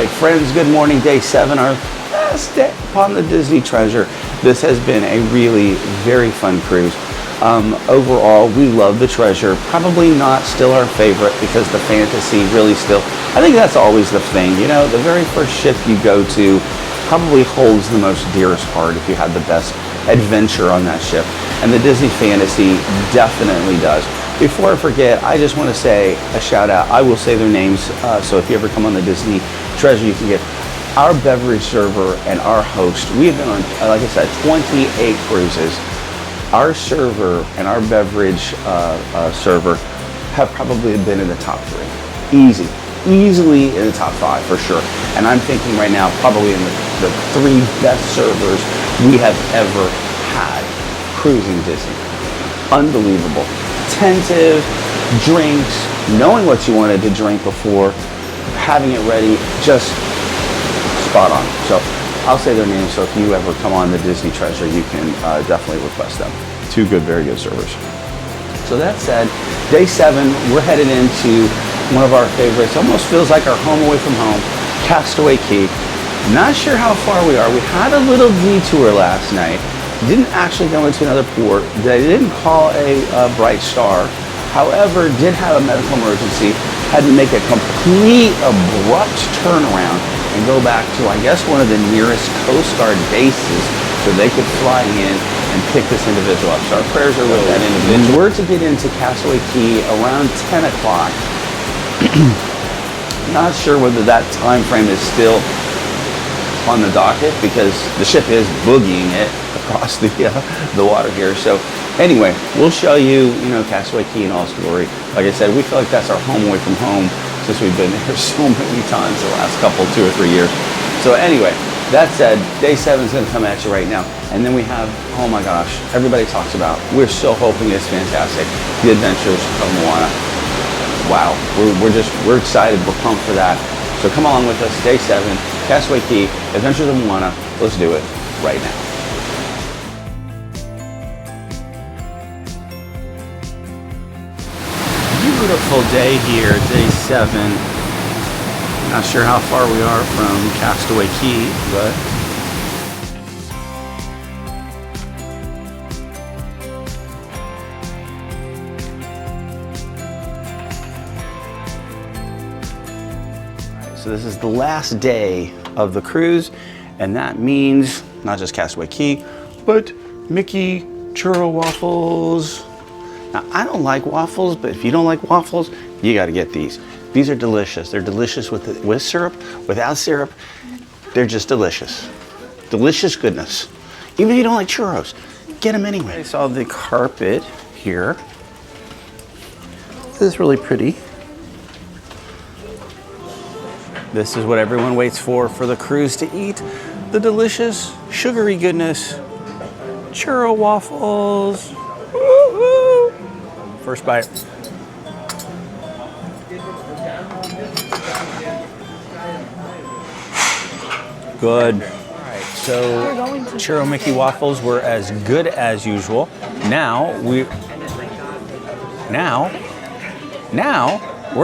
right, friends, good morning. Day 7, our last day upon the Disney treasure. This has been a really very fun cruise. Overall, we love the treasure. Probably not still our favorite because the fantasy really still, I think that's always the thing. You know, the very first ship you go to probably holds the most dearest part if you had the best adventure on that ship. And the Disney Fantasy definitely does. Before I forget, I just want to say a shout out. I will say their names, so if you ever come on the Disney Treasure, you can get our beverage server and our host. We have been on, like I said, 28 cruises. Our server and our beverage server have probably been in the top 3. Easily in the top 5 for sure. And I'm thinking right now, probably in the 3 best servers we have ever had cruising Disney. Unbelievable. Attentive, drinks, knowing what you wanted to drink before, having it ready, just spot on. So I'll say their names, so if you ever come on the Disney Treasure, you can definitely request them. 2 very good servers. So that said, day 7, we're headed into one of our favorites. Almost feels like our home away from home, Castaway Cay. Not sure how far we are. We had a little detour last night. Didn't actually go into another port. They didn't call a bright star. However, did have a medical emergency. Had to make a complete abrupt turnaround and go back to, I guess, one of the nearest Coast Guard bases so they could fly in and pick this individual up. So our prayers are with that individual. We're to get into Castaway Cay around 10 o'clock. Not sure whether that time frame is still on the docket because the ship is boogieing it across the water here. So anyway, we'll show you, Castaway Cay in all its glory. Like I said, we feel like that's our home away from home since we've been here so many times the last couple, 2 or 3 years. So anyway, that said, day 7 is going to come at you right now. And then we have, oh my gosh, everybody talks about, we're so hoping it's fantastic, The Adventures of Moana. Wow, we're excited, we're pumped for that. So come along with us, day 7, Castaway Cay, Adventures of Moana. Let's do it right now. Beautiful day here, day 7. Not sure how far we are from Castaway Cay, but so this is the last day of the cruise, and that means not just Castaway Cay, but Mickey, Churro, Waffles. Now, I don't like waffles, but if you don't like waffles, you got to get these. These are delicious. They're delicious with syrup, without syrup. They're just delicious. Delicious goodness. Even if you don't like churros, get them anyway. I saw the carpet here. This is really pretty. This is what everyone waits for the cruise to eat. The delicious, sugary goodness. Churro waffles. Woo-hoo. First bite. Good. All right, so Churro Mickey waffles were as good as usual. Now we're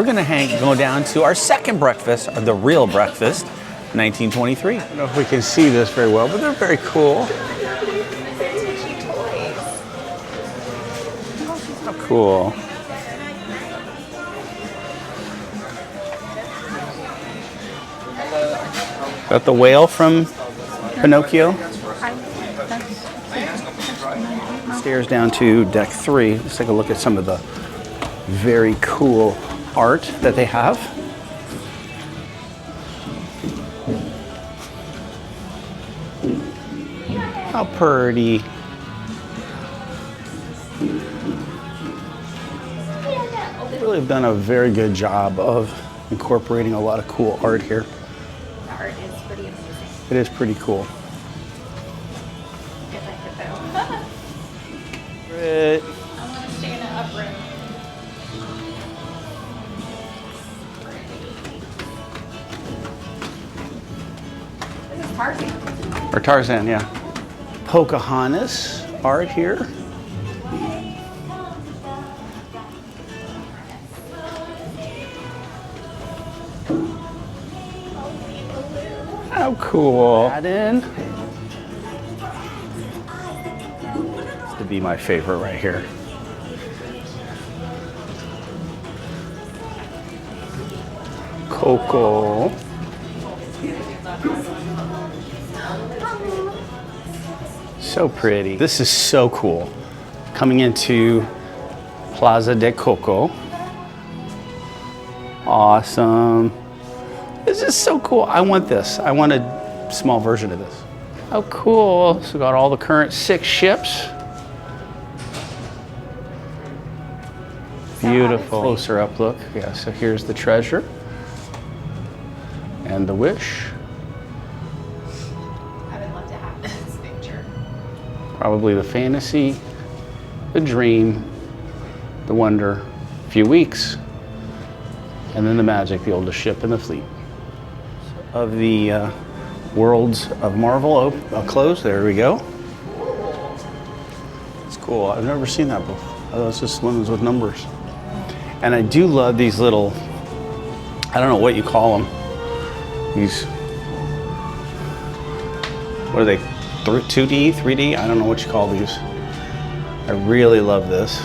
gonna go down to our second breakfast, the real breakfast, 1923. I don't know if we can see this very well, but they're very cool. How cool. Got the whale from Pinocchio. Stairs down to deck 3. Let's take a look at some of the very cool art that they have. How pretty. They really have done a very good job of incorporating a lot of cool art here. The art is pretty amazing. It is pretty cool. If I could though. It, I want to stay in an up room. This is Tarzan. or Tarzan, yeah. Pocahontas art here. How cool. Add in. This to be my favorite right here. Coco. So pretty. This is so cool. Coming into Plaza de Coco. Awesome. This is so cool. I want this. I want a small version of this. Oh, cool. So we got all the current 6 ships. Beautiful. Closer up look. Yeah, so here's the treasure. And the wish. I would love to have this picture. Probably the fantasy, the dream, the wonder, a few weeks, and then the magic, the oldest ship in the fleet. Of the Worlds of Marvel closed, there we go. It's cool, I've never seen that before. Oh, it's just ones with numbers. And I do love these little, I don't know what you call them. These, what are they, 2D, 3D? I don't know what you call these. I really love this.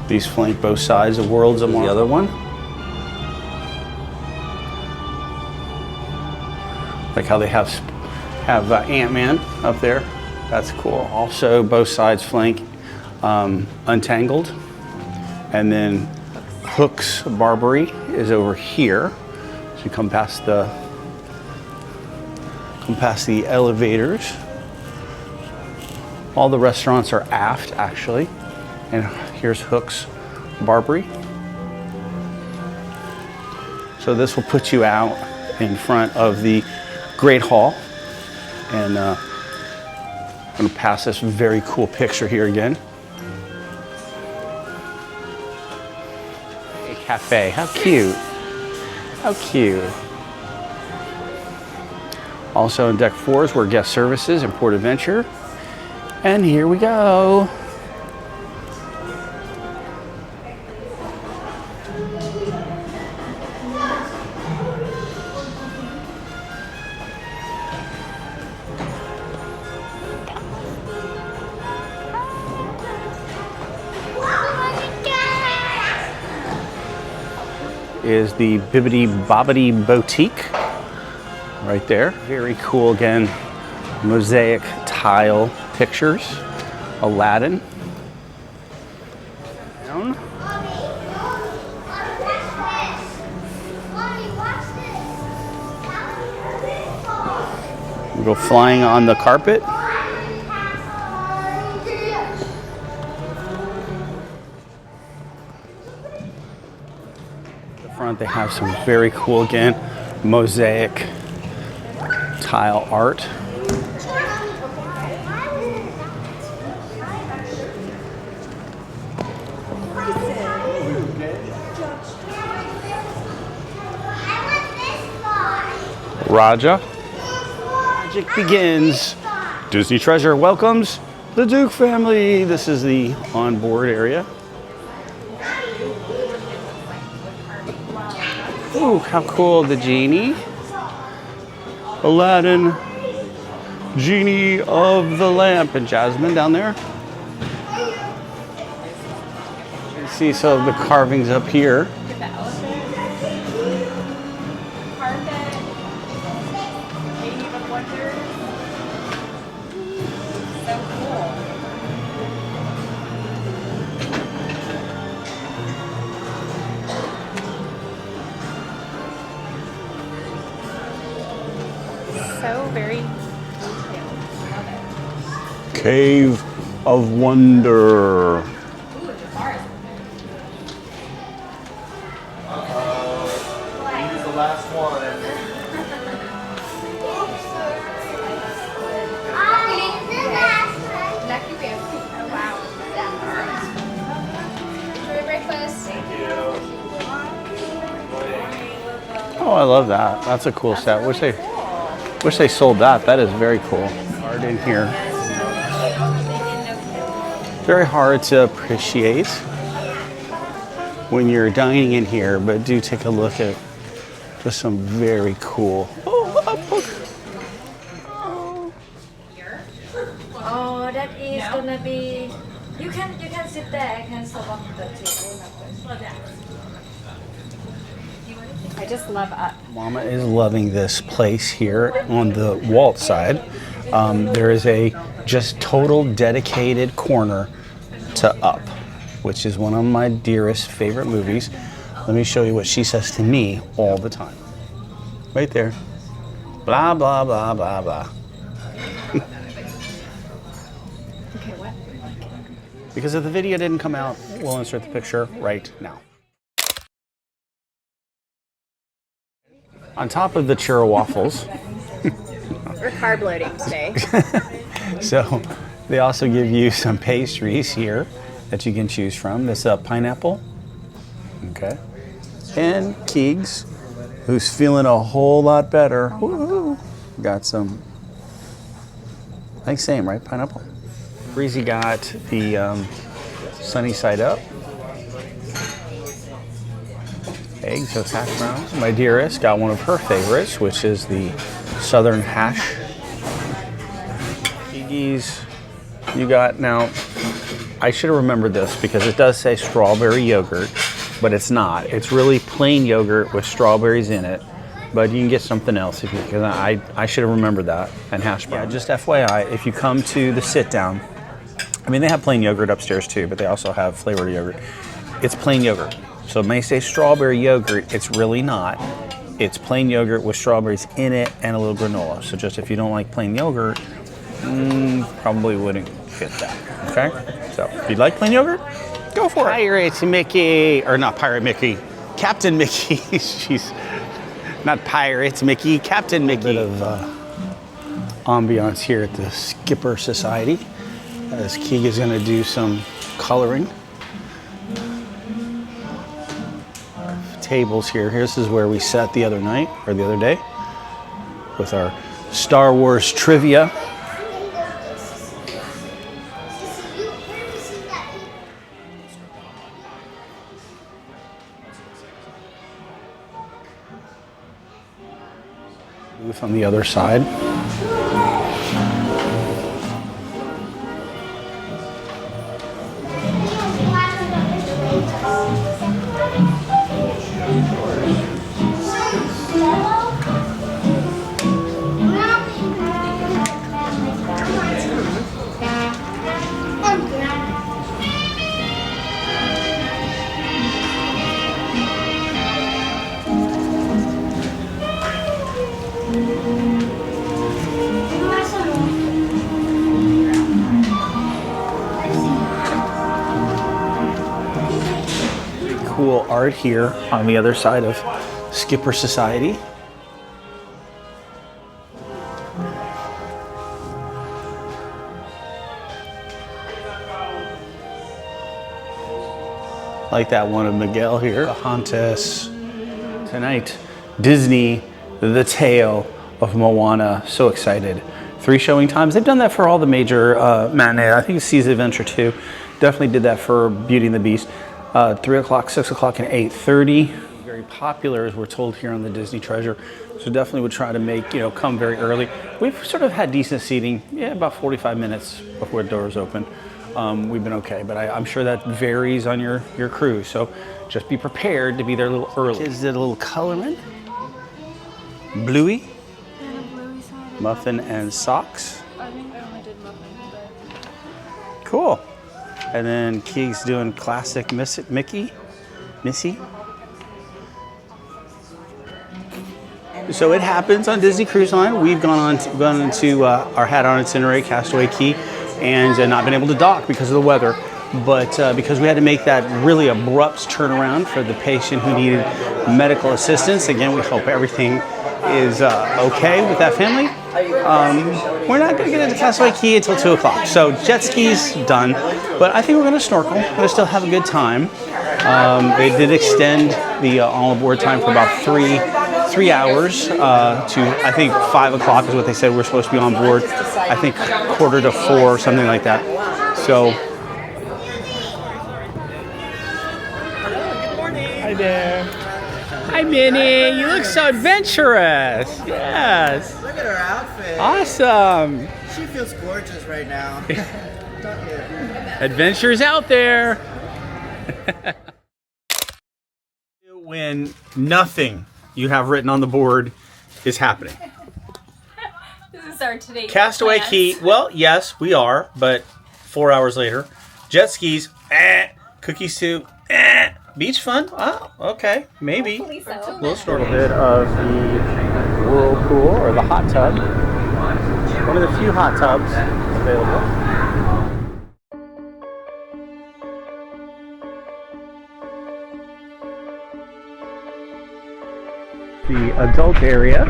These flank both sides of Worlds of Marvel. The other one. Like how they have Ant-Man up there. That's cool. Also, both sides flank Untangled. And then Hook's Barbary is over here. So you come past the elevators. All the restaurants are aft, actually. And here's Hook's Barbary. So this will put you out in front of the Great Hall. And I'm gonna pass this very cool picture here again. A cafe, how cute. How cute. Also in deck 4 is where guest services and port adventure. And here we go. Is the Bibbidi Bobbidi Boutique right there. Very cool again, mosaic tile pictures. Aladdin. Down. We go flying on the carpet. Front, they have some very cool, again, mosaic tile art. Raja. Magic begins. Disney Treasure welcomes the Duke family. This is the onboard area. Ooh, how cool, the genie. Aladdin, genie of the lamp, and Jasmine down there. You see some of the carvings up here. So very Cave of Wonder. He's the last one. Oh wow. Enjoy breakfast. Thank you. Oh, I love that. That's a cool set. Wish they sold that. That is very cool. Art in here. Very hard to appreciate when you're dining in here, but do take a look at just some very cool. Oh, that is gonna be. You can sit there. I can serve on the table. I just love up. Mama is loving this place here on the Walt side. There is a just total dedicated corner to Up, which is one of my dearest favorite movies. Let me show you what she says to me all the time. Right there. Blah, blah, blah, blah, blah. Okay, what? Because if the video didn't come out, we'll insert the picture right now. On top of the Churro waffles, We're carb loading today. so they also give you some pastries here that you can choose from. This pineapple, okay, and Keegs, who's feeling a whole lot better. Woo-hoo. Got some, I think same, right? Pineapple. Breezy got the sunny side up. Eggs, so hash browns. My dearest got one of her favorites, which is the southern hash. Keegies, you got, now, I should have remembered this because it does say strawberry yogurt, but it's not. It's really plain yogurt with strawberries in it, but you can get something else if you, because I should have remembered that, and hash browns. Yeah, just FYI, if you come to the sit down, I mean, they have plain yogurt upstairs too, but they also have flavored yogurt. It's plain yogurt. So it may say strawberry yogurt, it's really not. It's plain yogurt with strawberries in it and a little granola. So just if you don't like plain yogurt, probably wouldn't fit that, okay? So if you like plain yogurt, go for it. Pirate Mickey, or not Pirate Mickey, Captain Mickey. She's not Pirate Mickey, Captain Mickey. A bit of ambiance here at the Skipper Society, as Keeg is gonna do some coloring. Tables here. This is where we sat the other night, or the other day, with our Star Wars trivia. Booth on the other side. Cool art here on the other side of Skipper Society. Like that one of Miguel here. Pocahontas. Tonight, Disney, The Tale of Moana. So excited. 3 showing times. They've done that for all the major matinee. I think it's Sea's Adventure too. Definitely did that for Beauty and the Beast. 3 o'clock, 6 o'clock, and 8:30. Very popular, as we're told here on the Disney Treasure. So definitely would try to make, come very early. We've sort of had decent seating, about 45 minutes before doors open. We've been okay, but I'm sure that varies on your cruise. So just be prepared to be there a little early. Kids did a little coloring. Bluey. Muffin and socks. I think I only did muffins, but... Cool. And then Keeg's doing classic Missy. So it happens on Disney Cruise Line. We've gone into our had-on itinerary, Castaway Cay, and not been able to dock because of the weather. But because we had to make that really abrupt turnaround for the patient who needed medical assistance, again, we hope everything is okay with that family. We're not going to get into Castaway Cay until 2 o'clock. So jet ski's done, but I think we're going to snorkel. We're going to still have a good time. They did extend the all-aboard time for about three hours to, I think, 5 o'clock is what they said we're supposed to be on board. I think 3:45 or something like that. So. Hello, good morning. Hi there. Hi, Minnie. You look so adventurous. Yes. Look at her outfit. Awesome. She feels gorgeous right now. Don't you? Adventures out there. When nothing you have written on the board is happening. This is our today. Castaway Cay. Well, yes, we are, but 4 hours later. Jet skis. Cookie soup. Beach fun. Oh, okay, maybe. Hopefully so. We'll start a bit of the whirlpool or the hot tub. One of the few hot tubs available. The adult area,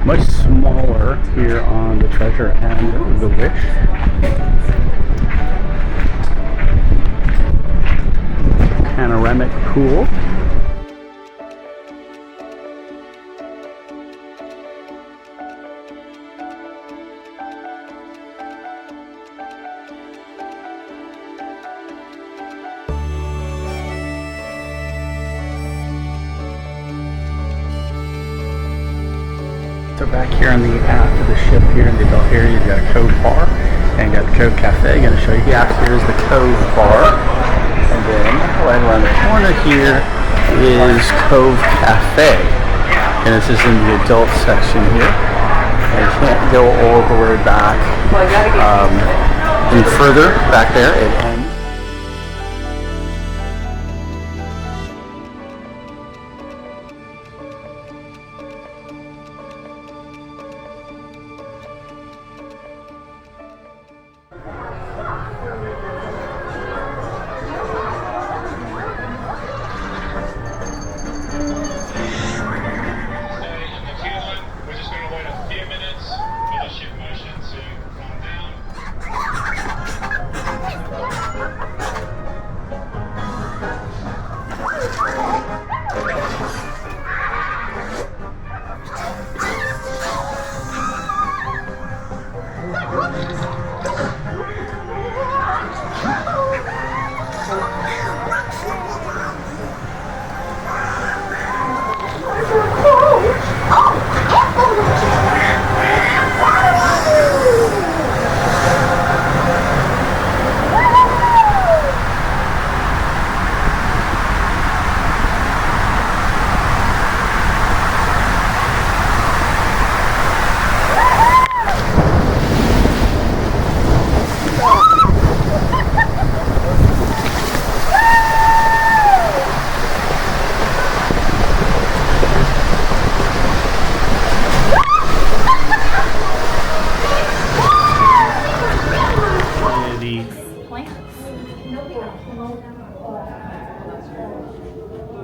much smaller here on the Treasure and the Wish. Panoramic pool. So back here on the aft of the ship here in the adult area, you've got a Cove bar and you got the Cove Cafe. I'm going to show you. Yeah, here's the Cove bar. And then right around the corner here is Cove Cafe. And this is in the adult section here. And you can't go all the way back any further back there. It ends. We're just going to wait a few minutes for the ship motion to calm down.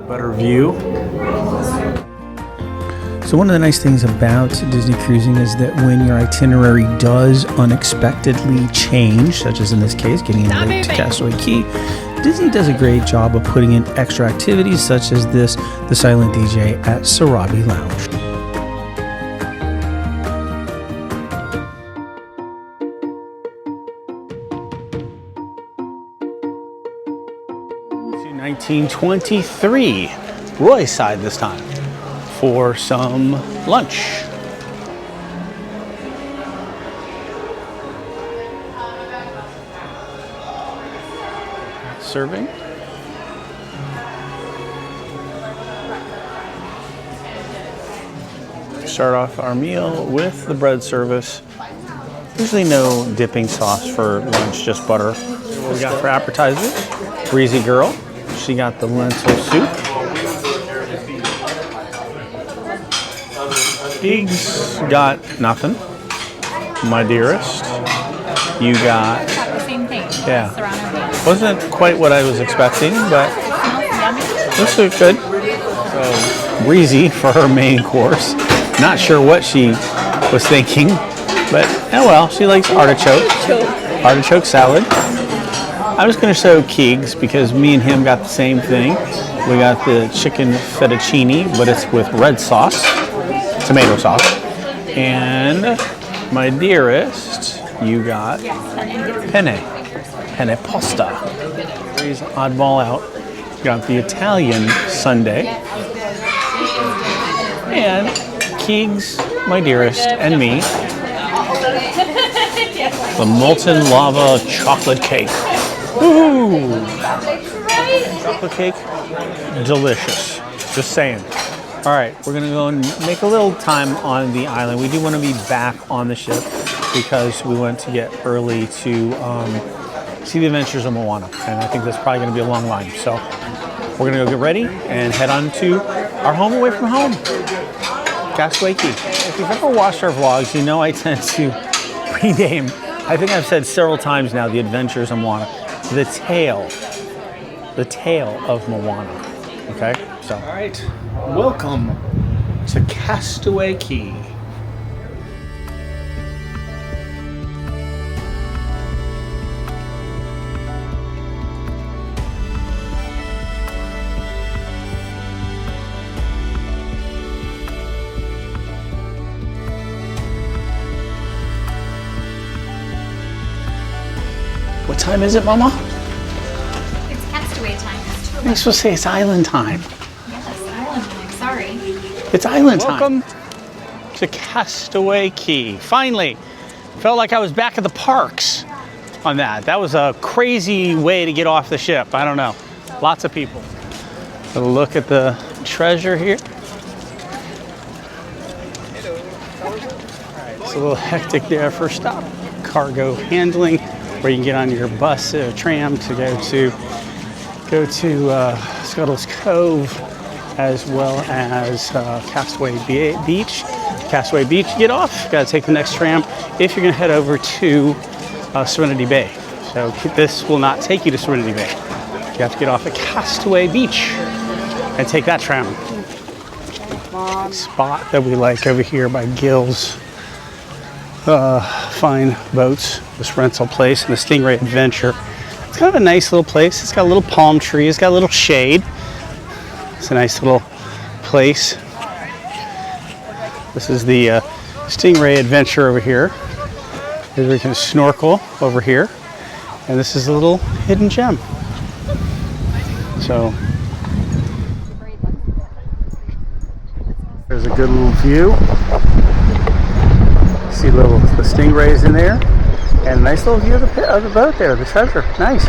Better view. So one of the nice things about Disney cruising is that when your itinerary does unexpectedly change, such as in this case, getting in late to Castaway Cay, Disney does a great job of putting in extra activities such as this, the Silent DJ at Sarabi Lounge. To 1923, Roy's side this time, for some lunch. Serving. Start off our meal with the bread service. Usually no dipping sauce for lunch, just butter. What we got for appetizers? Breezy Girl. She got the lentil soup. Pigs got nothing. My dearest, you got The same thing. Yeah. Serrano beef. Wasn't quite what I was expecting, but this looked good. So Breezy for her main course. Not sure what she was thinking, but oh well. She likes artichoke. Artichoke salad. I'm just going to show Keegs because me and him got the same thing. We got the chicken fettuccine, but it's with red sauce, tomato sauce. And my dearest, you got penne pasta. Here's oddball out. You got the Italian sundae. and Keegs, my dearest, and me, the molten lava chocolate cake. Woohoo! Chocolate cake, delicious. Just saying. All right, we're gonna go and make a little time on the island. We do want to be back on the ship because we went to get early to see the adventures of Moana, and I think that's probably gonna be a long line. So we're gonna go get ready and head on to our home away from home, Castaway Cay. If you've ever watched our vlogs, you know I tend to rename, I think I've said several times now, the adventures of Moana, the tale of Moana. Okay, so. All right, welcome to Castaway Cay. What time is it, Mama? It's Castaway time. It's 2 I'm supposed to say it's island time. Yes, island time. Sorry. It's island time. Welcome to Castaway Cay. Finally, felt like I was back at the parks on that. That was a crazy way to get off the ship. I don't know. Lots of people. A look at the treasure here. It's a little hectic there. First stop, cargo handling, where you can get on your bus or tram to go to Scuttle's Cove, as well as Castaway Beach. Castaway Beach, you get off, got to take the next tram if you're going to head over to Serenity Bay. So this will not take you to Serenity Bay. You have to get off at Castaway Beach and take that tram. Spot that we like over here by Gill's Fine Boats, this rental place, and the Stingray Adventure. It's kind of a nice little place. It's got a little palm tree. It's got a little shade. It's a nice little place. This is the Stingray Adventure over here. Here we can snorkel over here. And this is a little hidden gem. So there's a good little view. See the stingrays in there. And a nice little view of the boat there, the treasure. Nice.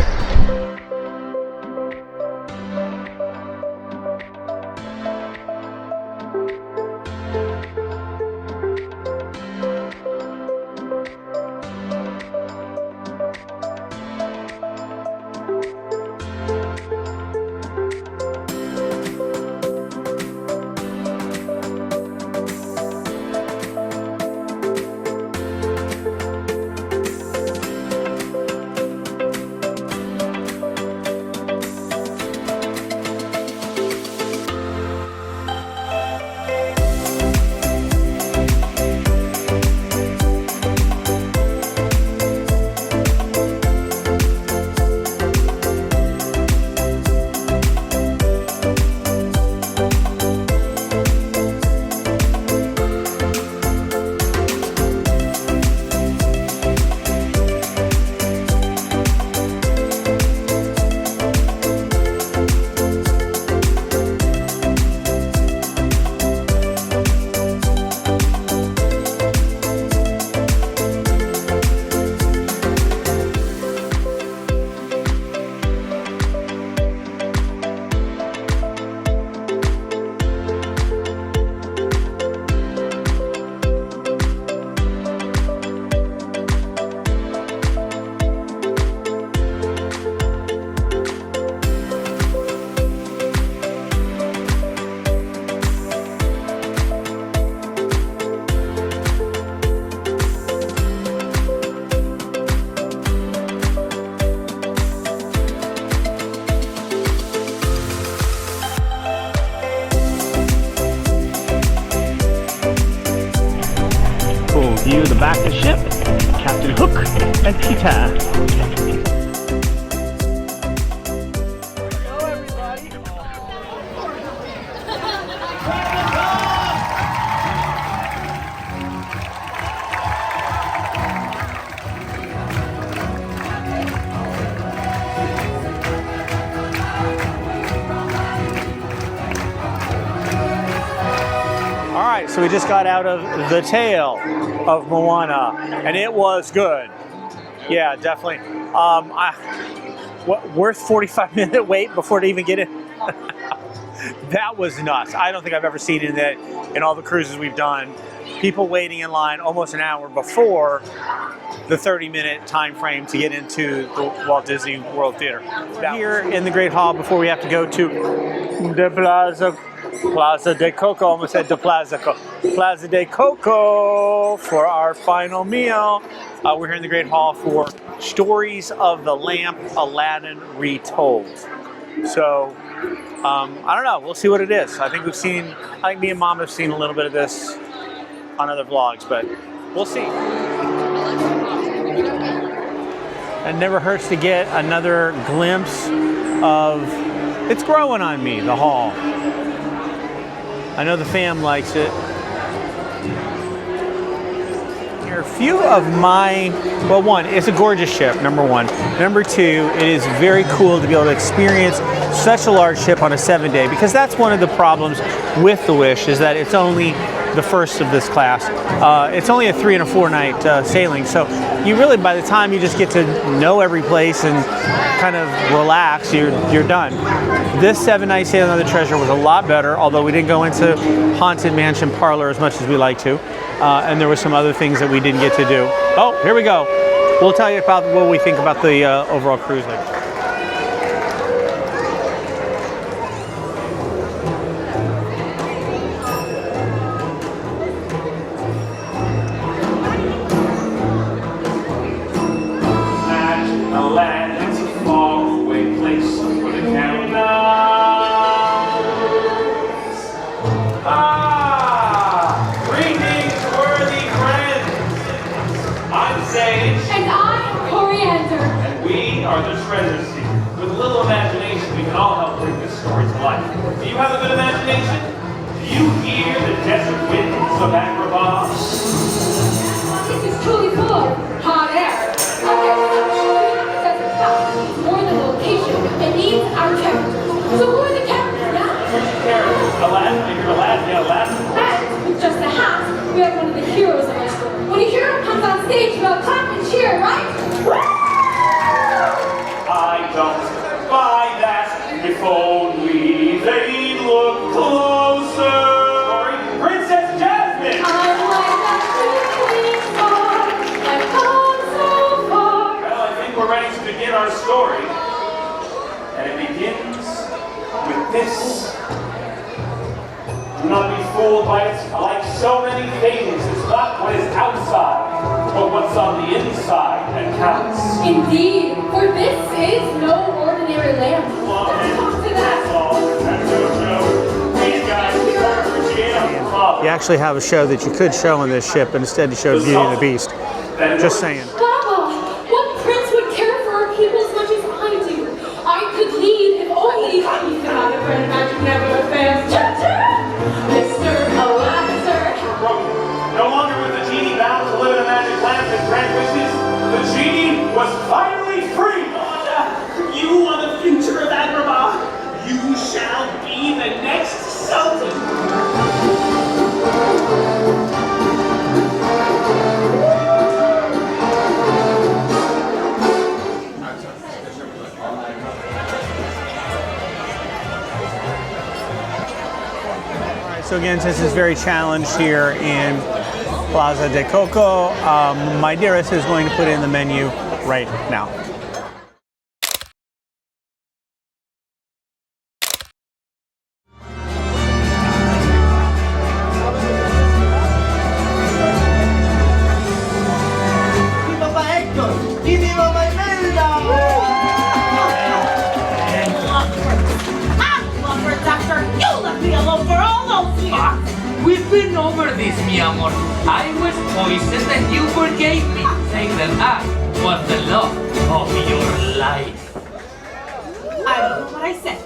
View of the back of the ship, Captain Hook and Peter. So we just got out of the tail of Moana, and it was good. Yeah, definitely. Worth 45-minute wait before to even get in. That was nuts. I don't think I've ever seen in that in all the cruises we've done. People waiting in line almost an hour before the 30-minute time frame to get into the Walt Disney World Theater. Here in the Great Hall before we have to go to the Plaza de Coco, almost said the Plaza de Coco for our final meal. We're here in the Great Hall for Stories of the Lamp, Aladdin Retold. So, I don't know. We'll see what it is. I think me and Mom have seen a little bit of this on other vlogs, but we'll see. It never hurts to get another glimpse of, it's growing on me, the hall. I know the fam likes it. Here are a few of my, well, one, it's a gorgeous ship, number one. Number two, it is very cool to be able to experience such a large ship on a 7-day, because that's one of the problems with the Wish, is that it's only the first of this class. It's only a 3 and a 4 night sailing, so you really, by the time you just get to know every place and kind of relax, you're done. This 7-night sailing on the Treasure was a lot better, although we didn't go into Haunted Mansion Parlor as much as we like to, and there were some other things that we didn't get to do. Oh, here we go. We'll tell you about what we think about the overall cruise later. You actually have a show that you could show on this ship, but instead you showed Beauty and the Beast. Just saying. Baba, what prince would care for our people as much as I do? I could lead if only he could out of Grand Magic Never affairs. Mr. Aladdin, sir. No longer was the genie bound to live in a magic lamp and grant wishes. The genie was finally free. You are the future of Agrabah. You shall be the next Sultan. So again, since it's very challenged here in Plaza de Coco, my dearest is going to put in the menu right now. We've been over this, mi amor. I was poisoned and you forgave me, saying that I was the love of your life. I don't know what I said.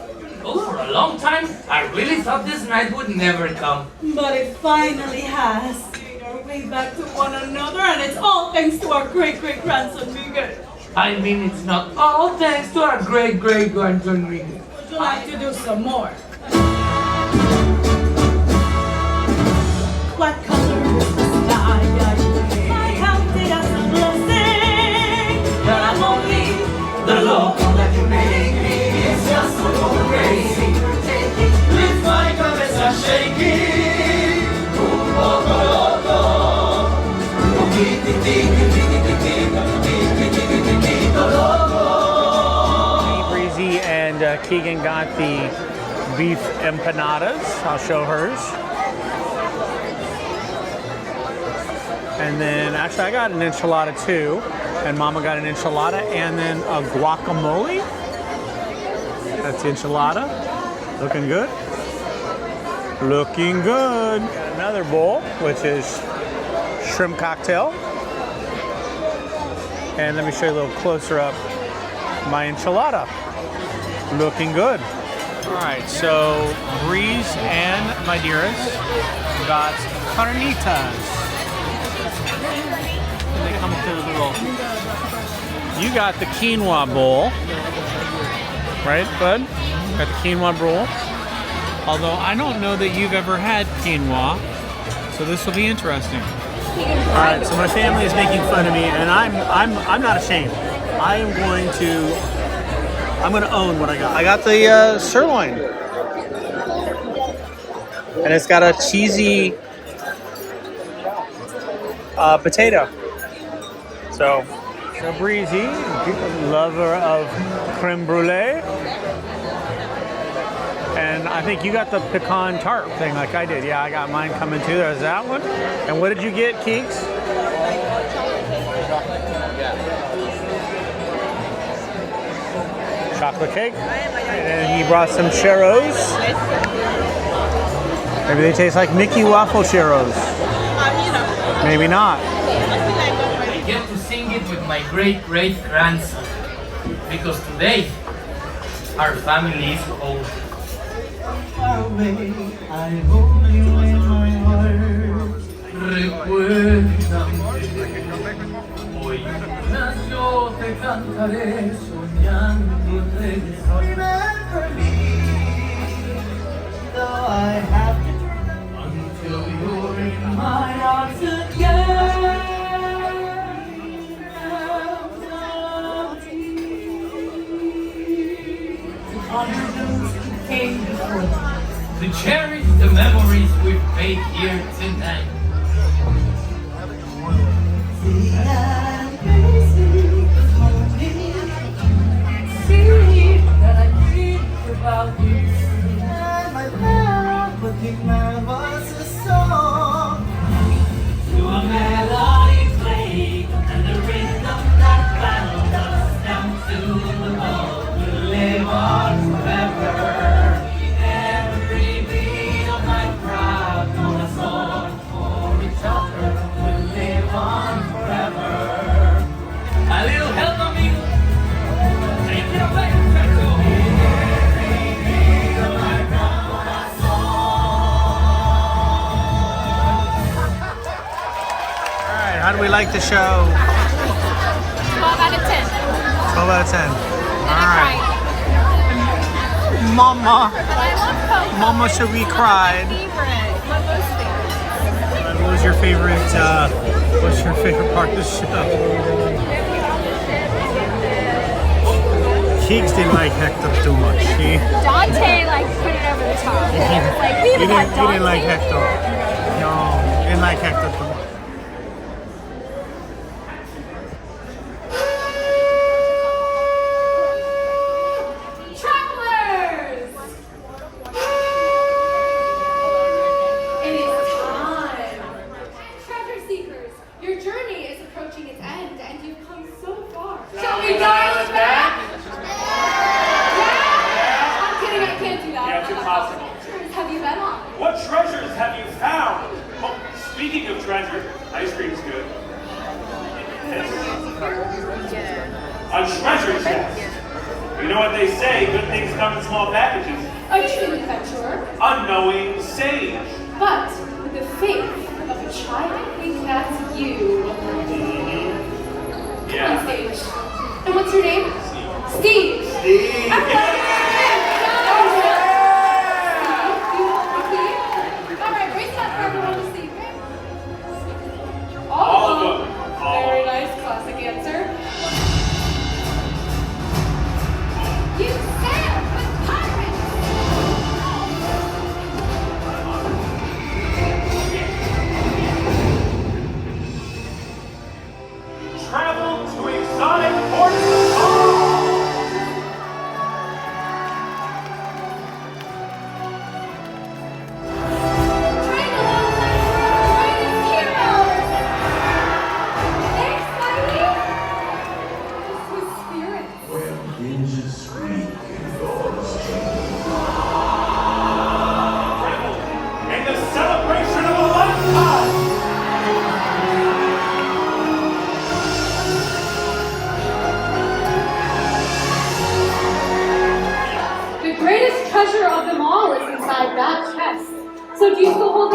Oh, for a long time, I really thought this night would never come. But it finally has. Made our way back to one another, and it's all thanks to our great-great-grandson, Miguel. I mean, it's not all thanks to our great-great-grandson, Miguel. Would you like to do some more? Breezy and Keegan got the beef empanadas. I'll show hers. And then, actually, I got an enchilada too. And Mama got an enchilada and then a guacamole. That's the enchilada. Looking good. Looking good. Got another bowl, which is shrimp cocktail. And let me show you a little closer up my enchilada. Looking good. All right, so Breeze and my dearest got carnitas. They come to the little. You got the quinoa bowl, right, bud? Got the quinoa bowl. Although I don't know that you've ever had quinoa, so this will be interesting. All right, so my family is making fun of me, and I'm not ashamed. I'm going to own what I got. I got the sirloin, and it's got a cheesy potato. So Breezy, lover of creme brulee. And I think you got the pecan tart thing like I did. Yeah, I got mine coming too. There's that one. And what did you get, Keeks? Chocolate cake. And he brought some churros. Maybe they taste like Mickey waffle churros. Maybe not. I get to sing it with my great-great-grandson. Because today, our family is old. I hold you in my heart. Recuérdame, hoy yo te cantaré soñando regresar. Remember me, though I have to Until you're in my arms again. To cherish the memories we've made here tonight. See that I dreamed about you. and my love, but my voice is song. To a melody played and the rhythm that bound us down to the bone will live on forever. Every beat of my crowd, a song for each other will live on forever. A little help on me. Take it away, Churro. Every beat of my crowd, a All right, how do we like the show? 12 out of 10. 12 out of 10. And I cried. Mama. But I love Coco. Mama Cherie cried. Favorite. My most favorite. What was your favorite part of the show? Keeks didn't like Hector too much. Dante like put it over the top. It was like, we You even had didn't like Dante. Hector. No, you didn't like Hector too much. Travelers! It is time. Treasure seekers, your journey is approaching its end and you've come so far. Shall we dial it back? Yeah! I'm kidding, I can't do that. Yeah, it's impossible. Treasures have you been on? What treasures have you found? Oh, speaking of treasure, ice cream's good. A treasure chest. You know what they say, good things come in small packages. A true adventurer, Unknowing sage. but with the faith of a child. I think that's you. Come on, Yeah. Stage. And what's your name? Steve. Steve. All right, raise it up for everyone to see. All of them. All Very of them. nice, classic answer. You sail with pirates.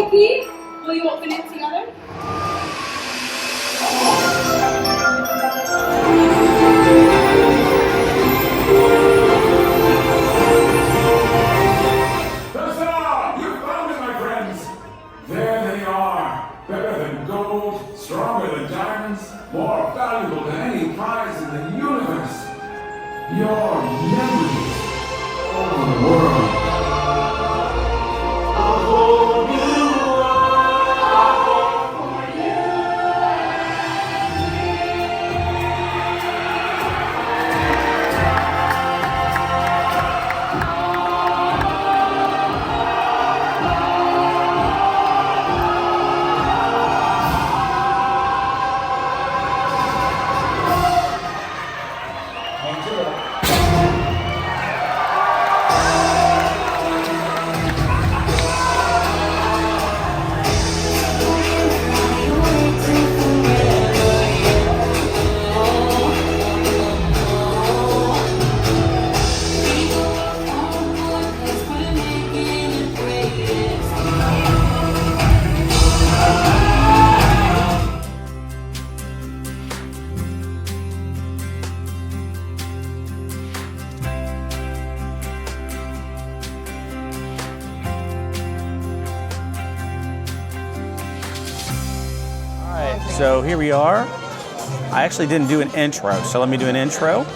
Mikey, will you open it together? Huzzah! You found it, my friends! There they are. Better than gold, stronger than diamonds, more valuable than any prize in the universe. Your memories of the world. A whole new world for you. So here we are. I actually didn't do an intro, so let me do an intro.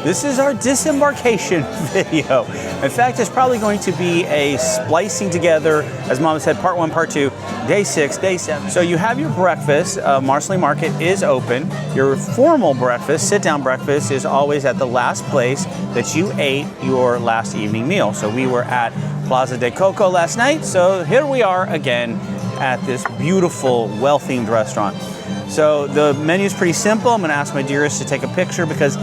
This is our disembarkation video. In fact, it's probably going to be a splicing together, as Mama said, part 1, part 2, day 6, day 7. So you have your breakfast. Marceline Market is open. Your formal breakfast, sit-down breakfast, is always at the last place that you ate your last evening meal. So we were at Plaza de Coco last night, so here we are again at this beautiful, well-themed restaurant. So the menu is pretty simple. I'm gonna ask my dearest to take a picture because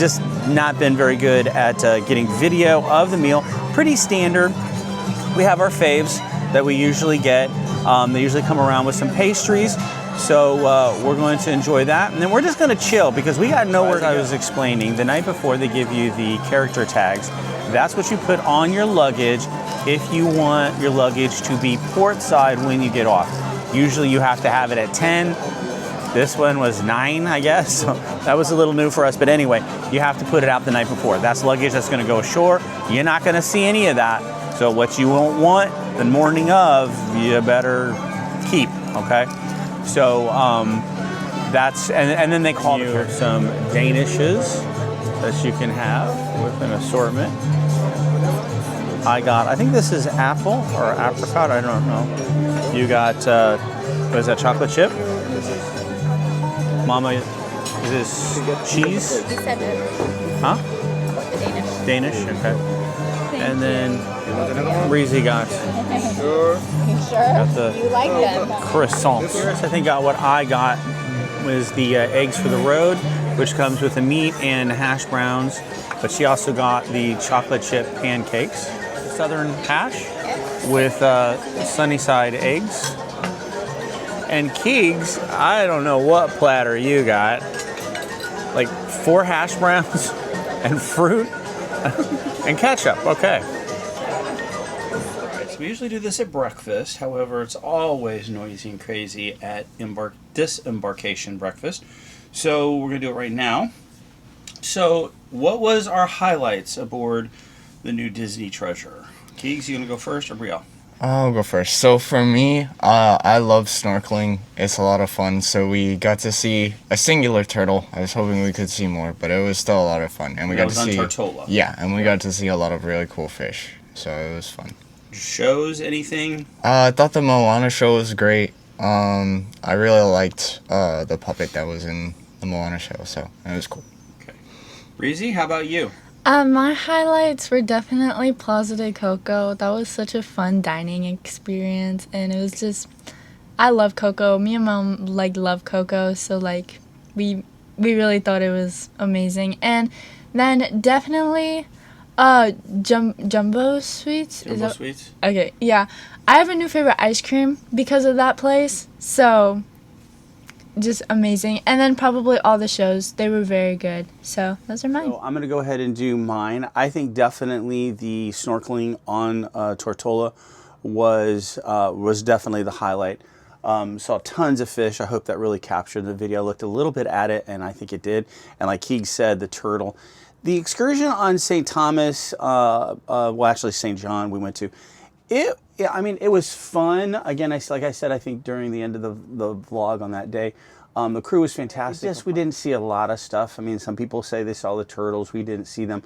just not been very good at getting video of the meal. Pretty standard. We have our faves that we usually get. They usually come around with some pastries. So we're going to enjoy that. And then we're just gonna chill because we got nowhere. As I was explaining, the night before they give you the character tags. That's what you put on your luggage if you want your luggage to be port side when you get off. Usually you have to have it at 10. This one was 9, I guess. So that was a little new for us. But anyway, you have to put it out the night before. That's luggage that's gonna go ashore. You're not gonna see any of that. So what you won't want the morning of, you better keep, okay? So that's, and then they call you some Danishes that you can have with an assortment. I think this is apple or apricot, I don't know. You got, what is that, chocolate chip? Mama, is this cheese? Huh? Danish, okay. And then Breezy got, got the You like them. croissants. I think what I got was the eggs for the road, which comes with the meat and hash browns. But she also got the chocolate chip pancakes, southern hash with Sunnyside eggs. And Keegs, I don't know what platter you got. Like 4 hash browns and fruit and ketchup, okay. So we usually do this at breakfast. However, it's always noisy and crazy at Disembarkation Breakfast. So we're gonna do it right now. So what was our highlights aboard the new Disney Treasure? Keegs, you gonna go first or Brielle? I'll go first. So for me, I love snorkeling. It's a lot of fun. So we got to see a singular turtle. I was hoping we could see more, but it was still a lot of fun. And we got to see Tortola. Yeah, and we got to see a lot of really cool fish. So it was fun. Shows, anything? I thought the Moana show was great. I really liked the puppet that was in the Moana show, so it was cool. Okay. Breezy, how about you? My highlights were definitely Plaza de Coco. That was such a fun dining experience, and it was just, I love Coco. Me and Mom love Coco, so we really thought it was amazing. And then definitely Jumbo Sweets. Jumbo Sweets? Okay, yeah. I have a new favorite ice cream because of that place, so just amazing. And then probably all the shows, they were very good. So those are mine. So I'm going to go ahead and do mine. I think definitely the snorkeling on Tortola was definitely the highlight. Saw tons of fish. I hope that really captured the video. I looked a little bit at it, and I think it did. And like Keeg said, the turtle. The excursion on St. Thomas, well, actually St. John we went to, I mean, it was fun. Again, like I said, I think during the end of the vlog on that day, the crew was fantastic. Yes, we didn't see a lot of stuff. I mean, some people say they saw the turtles. We didn't see them.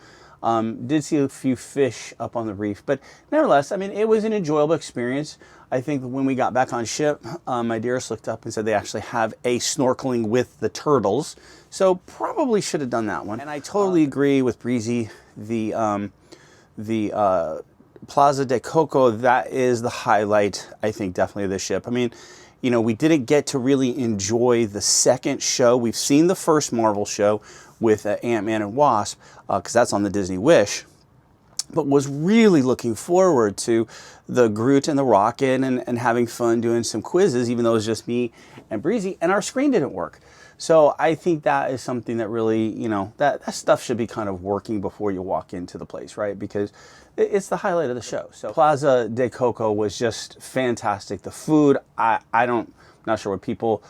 Did see a few fish up on the reef, but nevertheless, I mean, it was an enjoyable experience. I think when we got back on ship, my dearest looked up and said they actually have a snorkeling with the turtles, so probably should have done that one. And I totally agree with Breezy. The Plaza de Coco, that is the highlight, I think, definitely of this ship. I mean, you know, we didn't get to really enjoy the second show. We've seen the first Marvel show with Ant-Man and Wasp, because that's on the Disney Wish, but was really looking forward to the Groot and the Rocket and having fun doing some quizzes, even though it was just me and Breezy, and our screen didn't work. So I think that is something that really, you know, that stuff should be kind of working before you walk into the place, right? Because it's the highlight of the show. So Plaza de Coco was just fantastic. The food, I'm not sure what people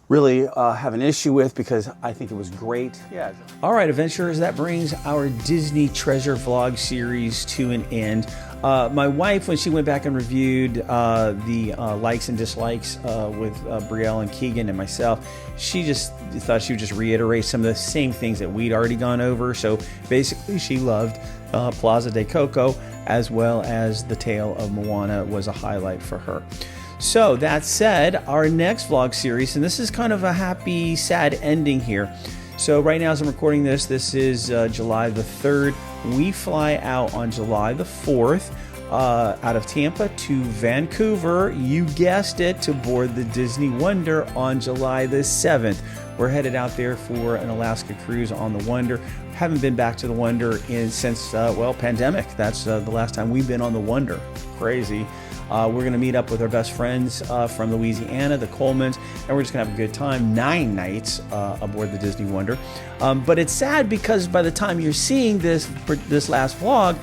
really have an issue with, because I think it was great. Yeah. All right, adventurers, that brings our Disney Treasure vlog series to an end. My wife, when she went back and reviewed the likes and dislikes with Brielle and Keegan and myself, she just thought she would just reiterate some of the same things that we'd already gone over. So basically, she loved Plaza de Coco, as well as the Tale of Moana was a highlight for her. So that said, our next vlog series, and this is kind of a happy, sad ending here. So right now as I'm recording this is July the 3rd. We fly out on July the 4th out of Tampa to Vancouver. You guessed it, to board the Disney Wonder on July the 7th. We're headed out there for an Alaska cruise on the Wonder. Haven't been back to the Wonder since, well, pandemic. That's the last time we've been on the Wonder. Crazy. We're going to meet up with our best friends from Louisiana, the Colemans, and we're just going to have a good time. 9 nights aboard the Disney Wonder. But it's sad because by the time you're seeing this last vlog,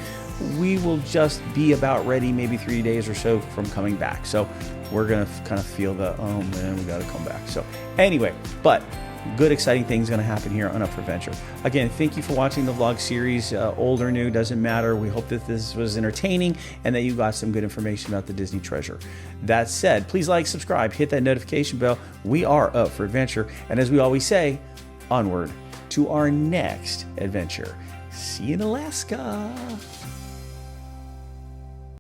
we will just be about ready, maybe 3 days or so from coming back. So we're going to kind of feel the, oh man, we got to come back. So anyway, but good, exciting things going to happen here on Up for Adventure. Again, thank you for watching the vlog series. Old or new, doesn't matter. We hope that this was entertaining and that you got some good information about the Disney Treasure. That said, please like, subscribe, hit that notification bell. We are Up for Adventure. And as we always say, onward to our next adventure. See you in Alaska.